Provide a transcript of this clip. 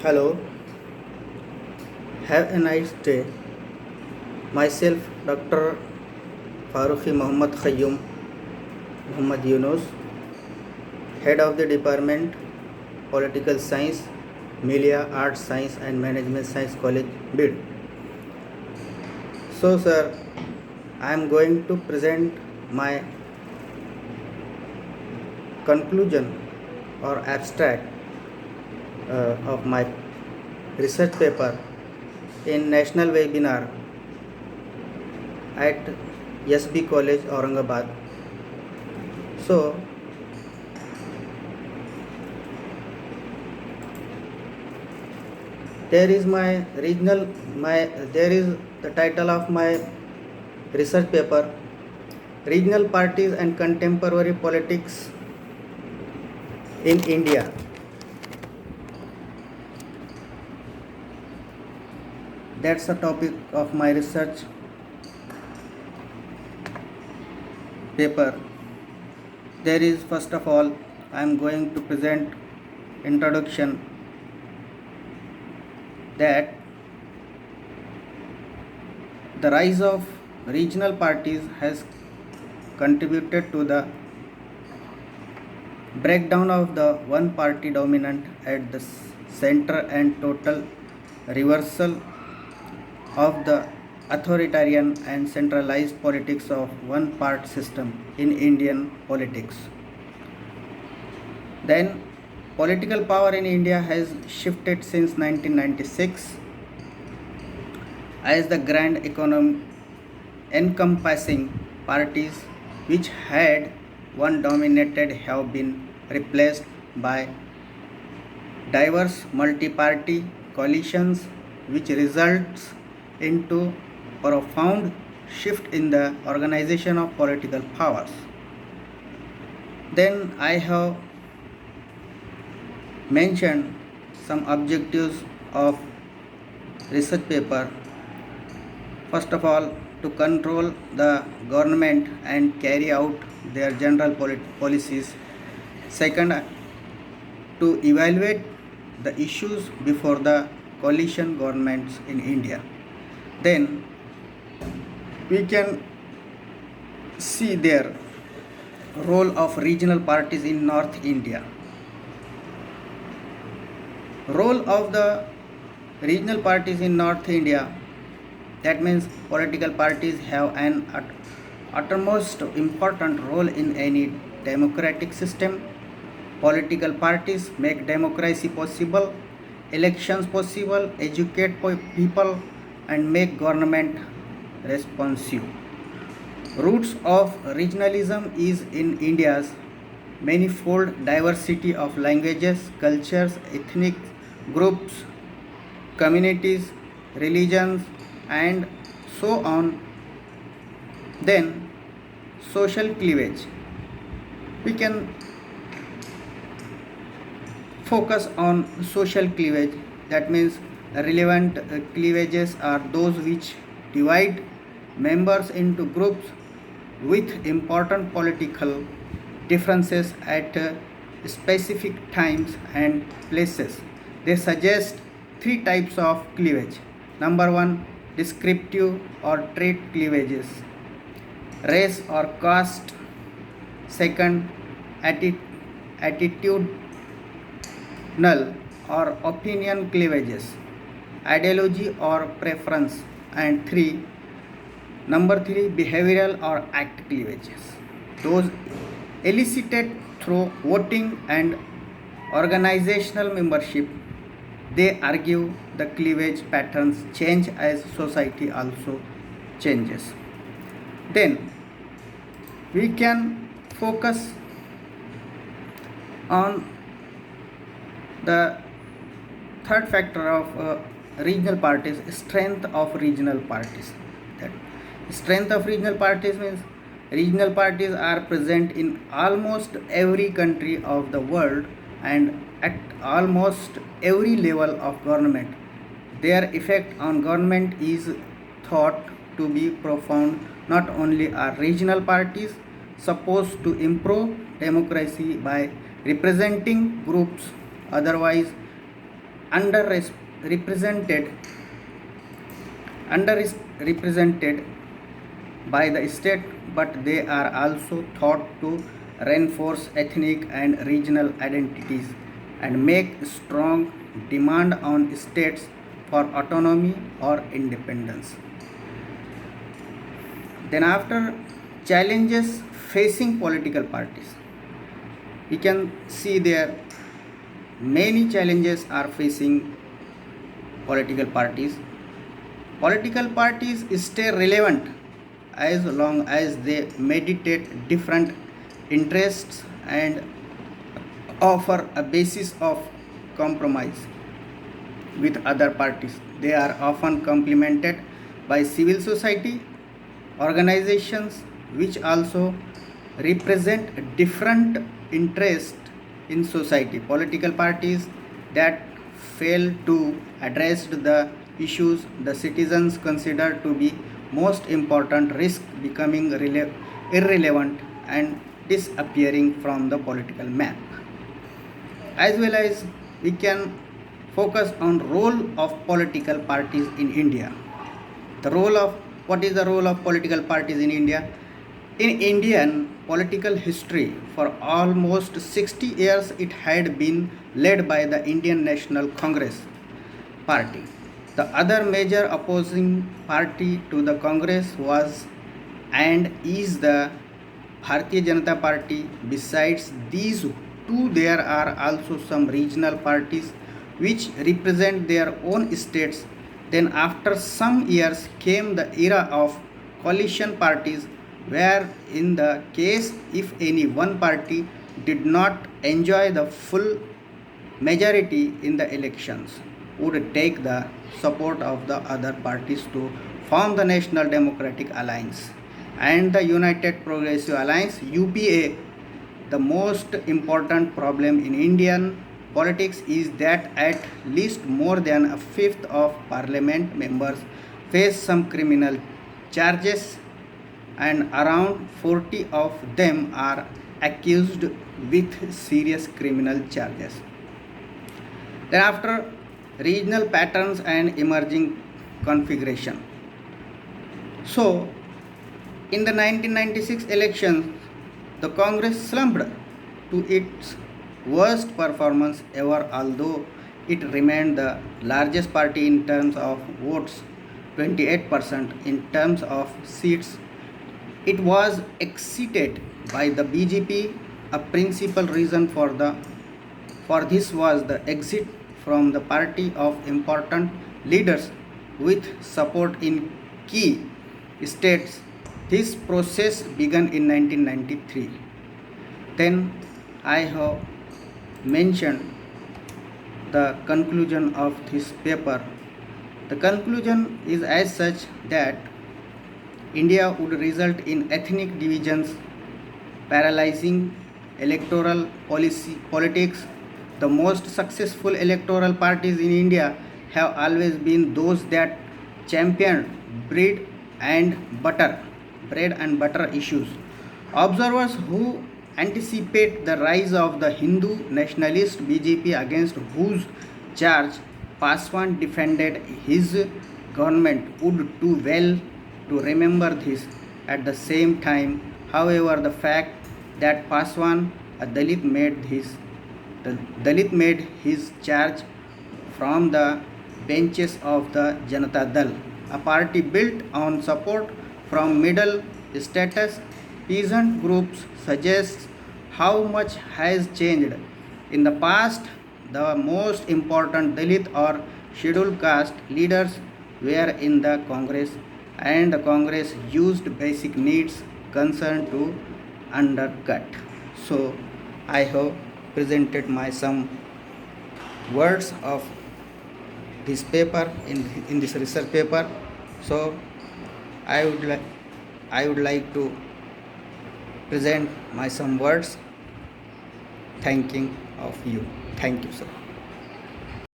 Hello, have a nice day. Myself, Dr. Farooqi Muhammad Khayyum Muhammad Yunus, Head of the Department Political Science, Media, Arts Science and Management Science College, BID. So, sir, I am going to present my conclusion or abstract of my research paper in national webinar at SB College, Aurangabad. So, there is the title of my research paper, Regional Parties and Contemporary Politics in India. That's the topic of my research paper. There is, first of all, I am going to present introduction that the rise of regional parties has contributed to the breakdown of the one party dominant at the center and total reversal of the authoritarian and centralized politics of one part system in Indian politics. Then political power in India has shifted since 1996 as the grand economy encompassing parties which had one dominated have been replaced by diverse multi-party coalitions, which results into profound shift in the organization of political powers. Then I have mentioned some objectives of research paper. First of all, to control the government and carry out their general policies. Second, to evaluate the issues before the coalition governments in India. Then we can see their role of regional parties in North India. Role of the regional parties in North India, that means political parties have an uttermost important role in any democratic system. Political parties make democracy possible, elections possible, educate people and make government responsive. Roots of regionalism is in India's manifold diversity of languages, cultures, ethnic groups, communities, religions, and so on. Then, social cleavage. We can focus on social cleavage, that means relevant cleavages are those which divide members into groups with important political differences at specific times and places. They suggest three types of cleavage. Number one, descriptive or trait cleavages, race or caste. Second, attitudinal or opinion cleavages, ideology or preference. And number three, behavioral or act cleavages, those elicited through voting and organizational membership. They argue the cleavage patterns change as society also changes. Then we can focus on the third factor of regional parties, strength of regional parties. That strength of regional parties means regional parties are present in almost every country of the world and at almost every level of government. Their effect on government is thought to be profound. Not only are regional parties supposed to improve democracy by representing groups otherwise underrepresented underrepresented by the state, but they are also thought to reinforce ethnic and regional identities and make strong demand on states for autonomy or independence. Then after, challenges facing political parties, we can see there many challenges are facing political parties. Political parties stay relevant as long as they mediate different interests and offer a basis of compromise with other parties. They are often complemented by civil society organizations which also represent different interests in society. Political parties that fail to address the issues the citizens consider to be most important risk becoming irrelevant and disappearing from the political map. As well as we can focus on role of political parties in India. The role of What is the role of political parties in India? In Indian political history, for almost 60 years, it had been led by the Indian National Congress Party. The other major opposing party to the Congress was and is the Bharatiya Janata Party. Besides these two, there are also some regional parties which represent their own states. Then after some years came the era of coalition parties, where in the case if any one party did not enjoy the full majority in the elections, would take the support of the other parties to form the National Democratic Alliance and the United Progressive Alliance UPA. The most important problem in Indian politics is that at least more than a fifth of parliament members face some criminal charges and around 40 of them are accused with serious criminal charges. Then after, regional patterns and emerging configuration. So in the 1996 elections, the Congress slumped to its worst performance ever, although it remained the largest party in terms of votes, 28%. In terms of seats, it was exceeded by the BJP. A principal reason for this was the exit from the party of important leaders with support in key states. This process began in 1993. Then I have mentioned the conclusion of this paper. The conclusion is as such that India would result in ethnic divisions, paralyzing electoral politics. The most successful electoral parties in India have always been those that championed bread and butter issues. Observers who anticipate the rise of the Hindu nationalist BJP, against whose charge Paswan defended his government, would do well to remember this. At the same time, however, the fact that Paswan, a Dalit, made his charge from the benches of the Janata Dal, a party built on support from middle status peasant groups, suggests how much has changed. In the past, the most important Dalit or scheduled caste leaders were in the Congress, and the Congress used basic needs concern to undercut. So I have presented my some words of this paper in this research paper. So I would like to present my some words thanking of you. Thank you, sir.